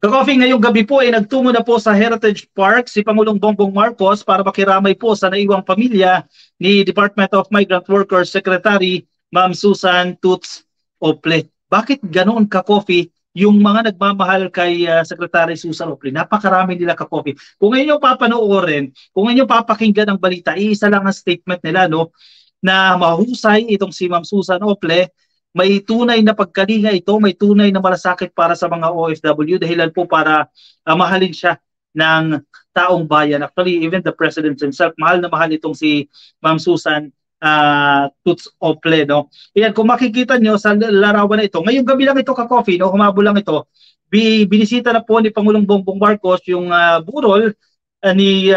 Ka-coffee, ngayong gabi po ay nagtungo na po sa Heritage Park si Pangulong Bongbong Marcos para makiramay po sa naiwang pamilya ni Department of Migrant Workers Secretary Ma'am Susan Toots Ople. Bakit ganoon ka-coffee yung mga nagmamahal kay Secretary Susan Ople? Napakarami nila ka-coffee. Kung ngayon yung papanoorin, kung ngayon yung papakinggan ang balita, iisa lang ang statement nila, no, na mahusay itong si Ma'am Susan Ople. May tunay na pagkalinga ito, may tunay na malasakit para sa mga OFW, dahilan po para mahalin siya ng taong bayan. Actually, even the President himself, mahal na mahal itong si Ma'am Susan Toots Ople. No? Ayan, kung makikita nyo sa larawan na ito, ngayong gabi lang ito ka-coffee, no? Humabol lang ito, binisita na po ni Pangulong Bongbong Marcos yung burol ni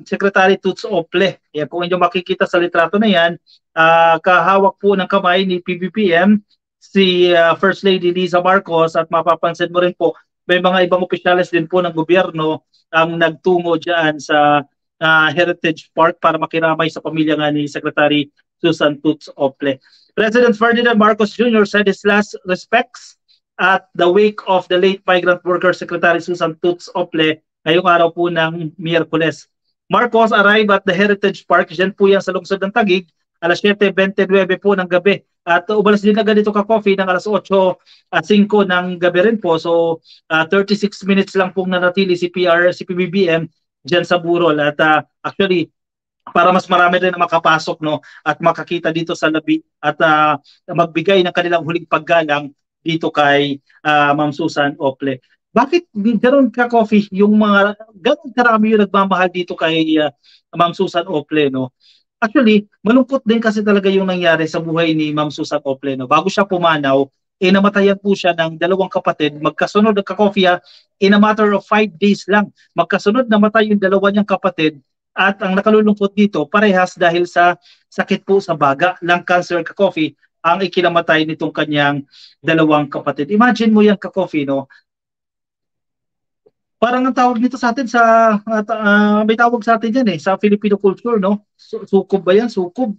Secretary Toots Ople. Yan, kung inyo makikita sa litrato na yan, kahawak po ng kamay ni PBBM si First Lady Liza Marcos, at mapapansin mo rin po may mga ibang opisyales din po ng gobyerno ang nagtungo dyan sa Heritage Park para makiramay sa pamilya nga ni Secretary Susan Toots Ople. President Ferdinand Marcos Jr. said his last respects at the wake of the late Migrant Worker Secretary Susan Toots Ople ngayong araw po ng Miyerkules. Marcos arrived at the Heritage Park, dyan po yan sa lungsod ng Taguig, alas 7:29 po ng gabi. At umalas din agad ito ka-coffee ng alas 8:05 ng gabi rin po. So 36 minutes lang pong nanatili si PBBM dyan sa burol. At actually, para mas marami rin na makapasok, no, at makakita dito sa labi at magbigay ng kanilang huling paggalang dito kay Ma'am Susan Ople. Bakit ganoon ka-coffee yung mga ganoon karami yung nagmamahal dito kay Ma'am Susan Ople, no? Actually, malungkot din kasi talaga yung nangyari sa buhay ni Ma'am Susan Ople, no? Bago siya pumanaw, namatayan po siya ng dalawang kapatid, magkasunod ng ka-coffee, in a matter of 5 days lang. Magkasunod namatay yung dalawa niyang kapatid, at ang nakalulungkot dito, parehas dahil sa sakit po sa baga, lung cancer, ka-coffee, ang ikinamatay nitong kanyang dalawang kapatid. Imagine mo yan ka-coffee, no? Parang ang tawag dito sa atin may tawag sa atin yan sa Filipino culture, no? Sukob ba yan? Sukob,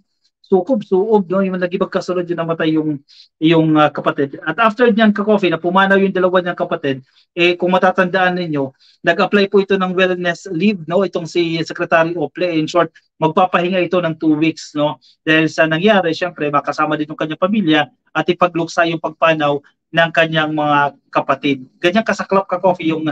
suob, no? Yung naging magkasunod yung namatay yung kapatid. At after niyan ka-coffee, na pumanaw yung dalawa niyang kapatid, kung matatandaan ninyo, nag-apply po ito ng wellness leave, no? Itong si Secretary Ople. In short, magpapahinga ito ng 2 weeks, no? Dahil sa nangyari, syempre, makasama din yung kanyang pamilya at ipagluksa yung pagpanaw ng kanyang mga kapatid. Ganyan kasaklap ka-coffee yung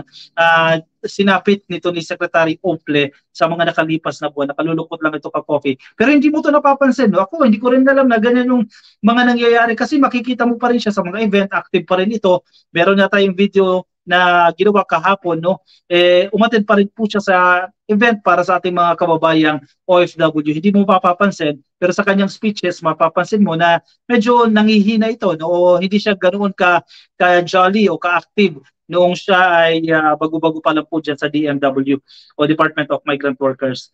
sinapit nito ni Secretary Ople sa mga nakalipas na buwan. Nakalulungkot lang ito ka-coffee. Pero hindi mo ito napapansin. No? Ako, hindi ko rin alam na ganyan yung mga nangyayari kasi makikita mo pa rin siya sa mga event. Active pa rin ito. Meron na tayong video na ginawa kahapon, no? Umattend pa rin po siya sa event para sa ating mga kababayang OFW. Hindi mo mapapansin, pero sa kanyang speeches, mapapansin mo na medyo nangihina ito, no? O hindi siya ganoon ka-jolly o ka-active noong siya ay bago-bago pa lang po dyan sa DMW o Department of Migrant Workers.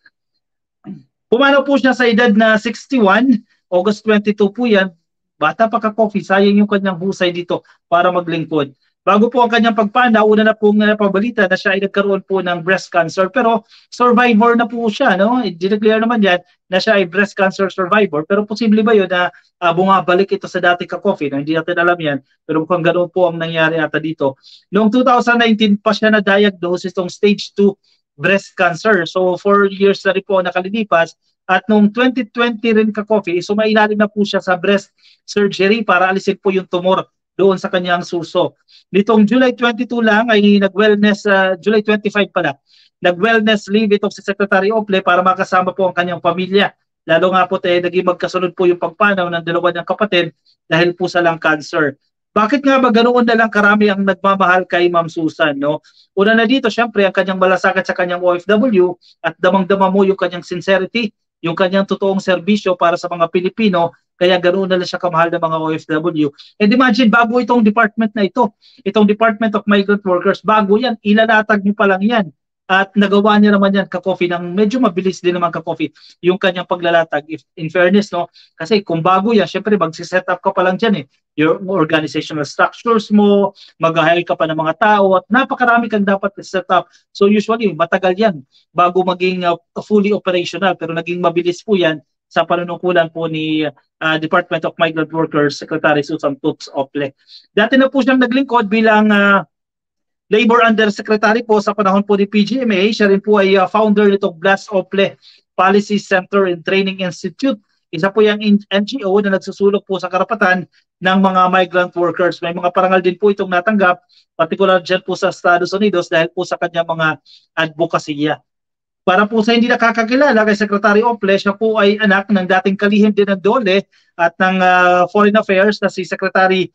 Pumanaw po siya sa edad na 61, August 22 po yan. Bata pa ka-coffee, sayang yung kanyang husay dito para maglingkod. Bago po ang kanyang pagpanaw, una na pong napabalita na siya ay nagkaroon po ng breast cancer, pero survivor na po siya, no? I-declare naman yan na siya ay breast cancer survivor, pero posible ba yun na bumabalik ito sa dati ka-coffee? No? Hindi natin alam yan, pero mukhang ganoon po ang nangyari ata dito. Noong 2019 pa siya na-diagnose itong stage 2 breast cancer. So 4 years na rin po nakalilipas. At noong 2020 rin ka-coffee, so mailalim na po siya sa breast surgery para alisin po yung tumor doon sa kanyang suso. Nitong July 22 lang ay nag-wellness, July 25 pala, nag-wellness leave itong si Secretary Ople para makasama po ang kanyang pamilya. Lalo nga po naging magkasunod po yung pagpanaw ng dalawa niyang kapatid dahil po sa lung cancer. Bakit nga ba ganoon na lang karami ang nagmamahal kay Ma'am Susan, no? Una na dito, syempre, ang kanyang malasakit sa kanyang OFW at damang-dama mo yung kanyang sincerity, yung kanyang totoong serbisyo para sa mga Pilipino, kaya ganoon na lang siya kamahal ng mga OFW. And imagine, bago itong department na ito, itong Department of Migrant Workers, bago yan, ilalatag niyo pa lang yan. At nagawa niya naman yan ka-coffee ng medyo mabilis din naman ka-coffee yung kanyang paglalatag. If, in fairness, no? Kasi kung bago yan, syempre mag-set up ka pa lang dyan your organizational structures mo, mag-hire ka pa ng mga tao, at napakarami kang dapat set up. So usually, matagal yan bago maging fully operational, pero naging mabilis po yan sa panunungkulan po ni Department of Migrant Workers Secretary Susan Toots Ople. Dati na po siyang naglingkod bilang Labor Undersecretary po sa panahon po ni PGMA. Siya rin po ay founder nitong Blas Ople Policy Center and Training Institute. Isa po yung NGO na nagsusulok po sa karapatan ng mga migrant workers. May mga parangal din po itong natanggap, particular dyan po sa Estados Unidos dahil po sa kanya mga advokasya. Para po sa hindi nakakakilala kay Secretary Ople, siya po ay anak ng dating kalihim din ng DOLE at ng Foreign Affairs na si Secretary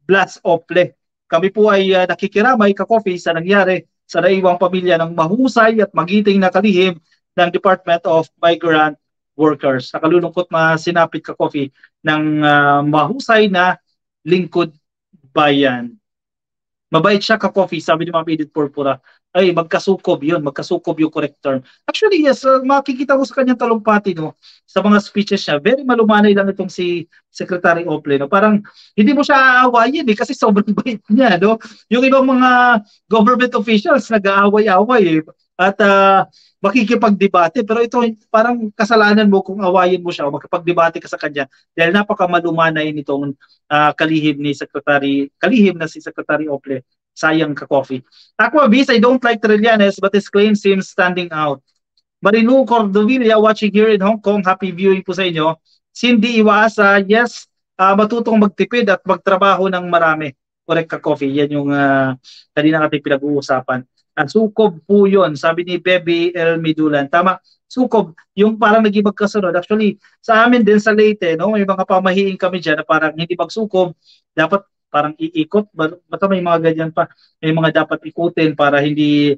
Blas Ople. Kami po ay nakikiramay ka-coffee sa nangyari sa naiwang pamilya ng mahusay at magiting na kalihim ng Department of Migrant Workers. Nakalulungkot masinapit ka-coffee ng mahusay na lingkod bayan. Mabait siya ka-coffee, sabi ni Ma'am Edith Purpura. Ay, magkasukob yun, magkasukob yung correct term. Actually, yes, makikita mo sa kanyang talumpati, no, sa mga speeches niya, very malumanay lang itong si Secretary Ople, no. Parang hindi mo siya aawayin kasi sobrang bait niya, no. Yung ibang mga government officials nag-aaway-away at makikipagdebate, pero ito parang kasalanan mo kung awayin mo siya o makipagdebate ka sa kanya dahil napakamalumanay nitong kalihim na si Secretary Ople. Sayang ka-coffee. Aqua Beast, I don't like Trillanes but his claim seems standing out. Marilu Cordovilla watching here in Hong Kong, happy viewing po sa inyo. Cindy Iwaasa, yes, matutong magtipid at magtrabaho ng marami. Correct ka-coffee, yan yung kanina natin pinag-uusapan. Sukob po yun, sabi ni Bebe El Midulan. Tama, sukob, yung parang naging magkasunod. Actually, sa amin din sa Leyte, no, may mga pamahiing kami dyan na parang hindi magsukob, dapat parang iikot, basta may mga ganyan pa, may mga dapat ikutin para hindi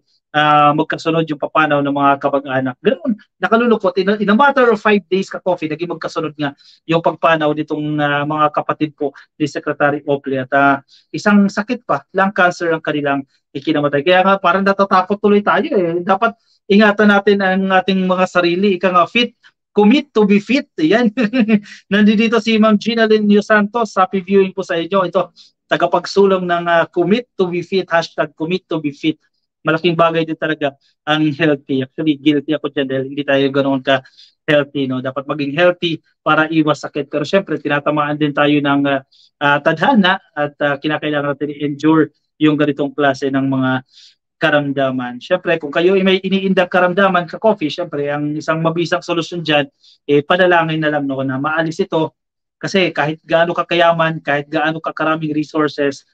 magkasunod yung papanaw ng mga kabag-anak. Ganoon, nakalulukot. In a matter of 5 days ka-coffee, naging magkasunod nga yung pagpanaw nitong mga kapatid po ni Secretary Ople. At isang sakit pa, lung cancer ang kanilang ikinamatay. Kaya nga parang natatakot tuloy tayo eh. Dapat ingatan natin ang ating mga sarili. Ika nga fit, commit to be fit. Yan. Nandito si Ma'am Gina Linio Santos. Happy viewing po sa inyo. Ito, tagapagsulong ng commit to be fit, hashtag commit to be fit. Malaking bagay din talaga ang healthy. Actually, guilty ako dyan dahil hindi tayo ganoon ka-healthy. No? Dapat maging healthy para iwas sakit. Pero syempre, tinatamaan din tayo ng tadhana at kinakailangan natin i-endure yung ganitong klase ng mga karamdaman. Syempre, kung kayo ay may iniindang karamdaman ka-coffee, syempre, ang isang mabisang solusyon dyan, panalangin na lang no, na maalis ito. Kasi kahit gaano kakayaman, kahit gaano kakaraming resources,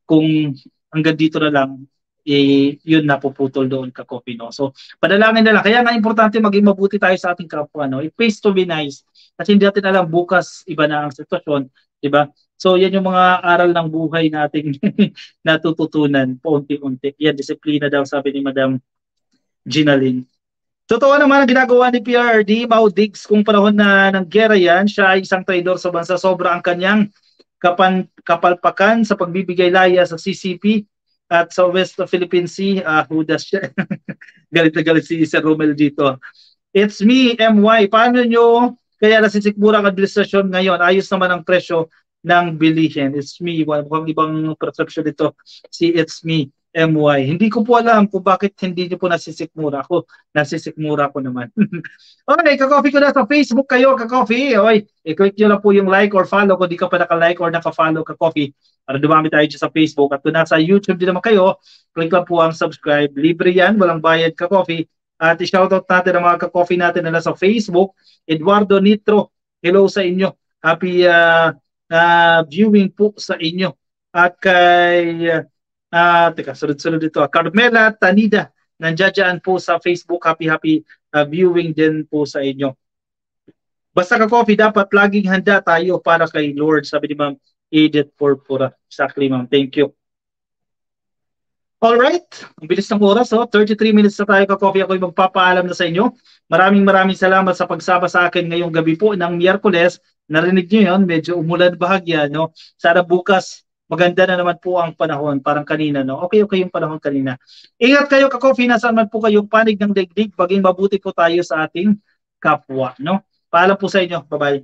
kung hanggang dito na lang, yun napuputol doon ka-coffee. No? So, panalangin na lang. Kaya nga importante maging mabuti tayo sa ating kapwa. No? It pays to be nice. Kasi hindi natin alam bukas iba na ang sitwasyon. Diba? So, yan yung mga aral ng buhay nating natututunan paunti-unti. Yan, disiplina daw, sabi ni Madam Ginaline. Totoo naman ang ginagawa ni PRRD, Mau Diggs, kung panahon na ng gera yan, siya ay isang traidor sa bansa. Sobra ang kanyang kapalpakan sa pagbibigay laya sa CCP at sa West Philippine Sea. Hudas siya. Galit na galit si Sir Romel dito. It's me, MY. Paano nyo kaya nasisikmura ang administrasyon ngayon? Ayos naman ang presyo ng bilihin. It's me. Mukhang ibang perception dito. Si It's me, MY. Hindi ko po alam kung bakit hindi nyo po nasisikmura ako. Nasisikmura ko naman. Okay, ka-coffee ko na sa Facebook kayo, ka-coffee. Okay, i-click nyo lang po yung like or follow kung di ka pa naka-like or naka-follow ka-coffee para dumami tayo dyan sa Facebook. At kung nasa YouTube din naman kayo, click lang po ang subscribe. Libre yan, walang bayad ka-coffee. At i-shoutout natin ang mga ka-coffee natin na nasa Facebook. Eduardo Nitro, hello sa inyo. Happy viewing po sa inyo. At kay teka, sunod-sunod dito. Carmela Tanida, nandiyan po sa Facebook. Happy viewing din po sa inyo. Basta ka-coffee, dapat laging handa tayo para kay Lord, sabi ni Ma'am Edith Purpura. Exactly, Ma'am. Thank you. Alright, ang bilis ng oras. 33 minutes na tayo ka-coffee. Ako'y magpapaalam na sa inyo. Maraming salamat sa pagsama sa akin ngayong gabi po ng Miyerkules. Narinig nyo yun, medyo umulan bahagya. No? Sana bukas, maganda na naman po ang panahon. Parang kanina, no? Okay yung panahon kanina. Ingat kayo ka-coffee, nasaan man po kayong panig ng daigdig. Maging mabuti po tayo sa ating kapwa. No? Paalam po sa inyo. Bye-bye.